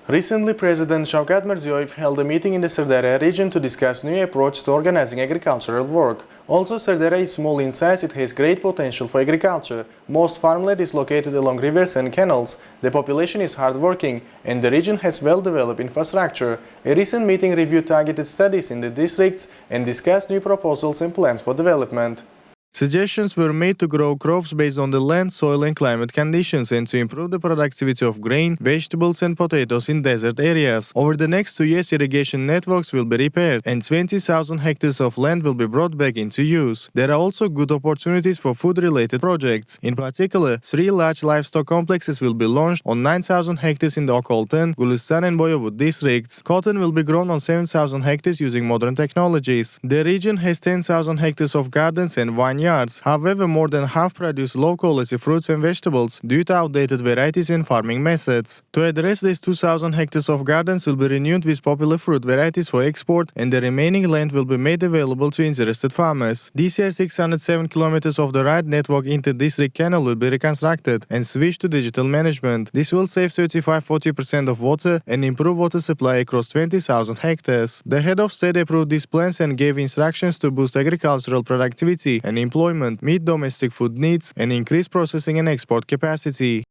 Recently, President Shavkat Mirziyoyev held a meeting in the Syrdarya region to discuss new approach to organizing agricultural work. Also, Syrdarya is small in size, it has great potential for agriculture. Most farmland is located along rivers and canals. The population is hardworking, and the region has well-developed infrastructure. A recent meeting reviewed targeted studies in the districts and discussed new proposals and plans for development. Suggestions were made to grow crops based on the land, soil and climate conditions and to improve the productivity of grain, vegetables and potatoes in desert areas. Over the next 2 years, irrigation networks will be repaired and 20,000 hectares of land will be brought back into use. There are also good opportunities for food-related projects. In particular, 3 large livestock complexes will be launched on 9,000 hectares in the Okolten, Gulistan and Boyovut districts. Cotton will be grown on 7,000 hectares using modern technologies. The region has 10,000 hectares of gardens and vineyards. However, more than half produce low-quality fruits and vegetables due to outdated varieties and farming methods. To address this, 2,000 hectares of gardens will be renewed with popular fruit varieties for export, and the remaining land will be made available to interested farmers. This year, 607 kilometers of the right network inter-district canal will be reconstructed and switched to digital management. This will save 35–40% of water and improve water supply across 20,000 hectares. The head of state approved these plans and gave instructions to boost agricultural productivity and employment, meet domestic food needs, and increase processing and export capacity.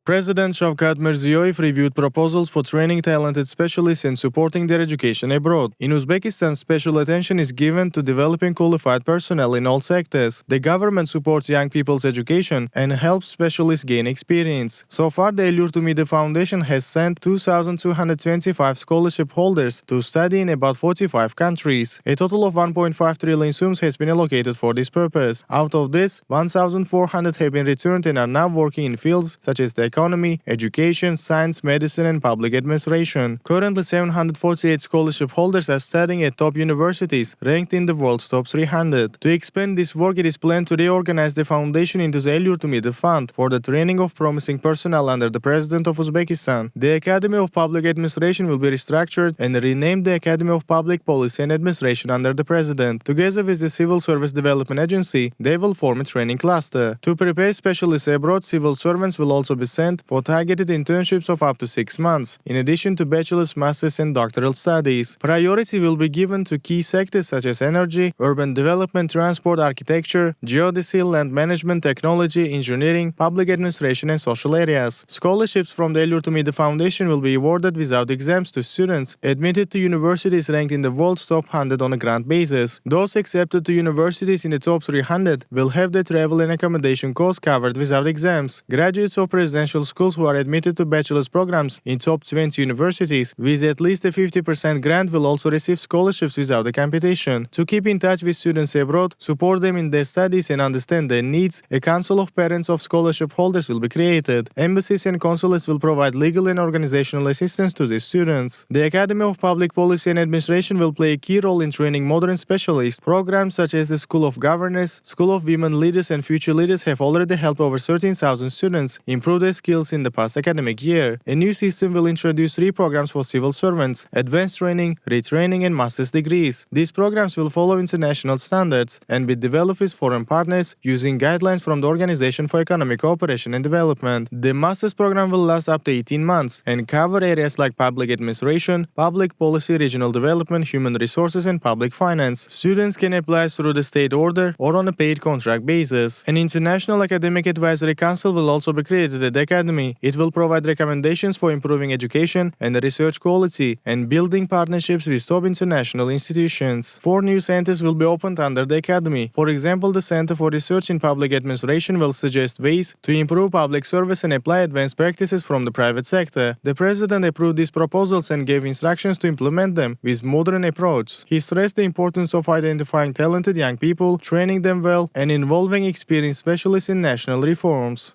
President Shavkat Mirziyoyev reviewed proposals for training talented specialists and supporting their education abroad. In Uzbekistan, special attention is given to developing qualified personnel in all sectors. The government supports young people's education and helps specialists gain experience. So far, the Allure to Meet the Foundation has sent 2,225 scholarship holders to study in about 45 countries. A total of 1.5 trillion sums has been allocated for this purpose. Out of this, 1,400 have been returned and are now working in fields such as the economy, education, science, medicine, and public administration. Currently, 748 scholarship holders are studying at top universities, ranked in the world's top 300. To expand this work, it is planned to reorganize the foundation into the Allure to Meet the Fund for the training of promising personnel under the President of Uzbekistan. The Academy of Public Administration will be restructured and renamed the Academy of Public Policy and Administration under the President. Together with the Civil Service Development Agency, they will form a training cluster. To prepare specialists abroad, civil servants will also be sent for targeted internships of up to 6 months, in addition to bachelor's, master's and doctoral studies. Priority will be given to key sectors such as energy, urban development, transport, architecture, geodesy, land management, technology, engineering, public administration and social areas. Scholarships from the Allure to Meet the Foundation will be awarded without exams to students admitted to universities ranked in the world's top 100 on a grant basis. Those accepted to universities in the top 300 will have their travel and accommodation costs covered without exams. Graduates of presidential schools who are admitted to bachelor's programs in top 20 universities with at least a 50% grant will also receive scholarships without a competition. To keep in touch with students abroad, support them in their studies and understand their needs, a council of parents of scholarship holders will be created. Embassies and consulates will provide legal and organizational assistance to these students. The Academy of Public Policy and Administration will play a key role in training modern specialists. Programs such as the School of Governors, School of Women Leaders and Future Leaders have already helped over 13,000 students improve their skills in the past academic year. A new system will introduce 3 programs for civil servants: advanced training, retraining and master's degrees. These programs will follow international standards and be developed with foreign partners using guidelines from the Organization for Economic Cooperation and Development. The master's program will last up to 18 months and cover areas like public administration, public policy, regional development, human resources and public finance. Students can apply through the state order or on a paid contract basis. An International Academic Advisory Council will also be created at the Academy. It will provide recommendations for improving education and research quality and building partnerships with top international institutions. 4 new centers will be opened under the Academy. For example, the Center for Research in Public Administration will suggest ways to improve public service and apply advanced practices from the private sector. The President approved these proposals and gave instructions to implement them with modern approach. He stressed the importance of identifying talented young people, training them well, and involving experienced specialists in national reforms.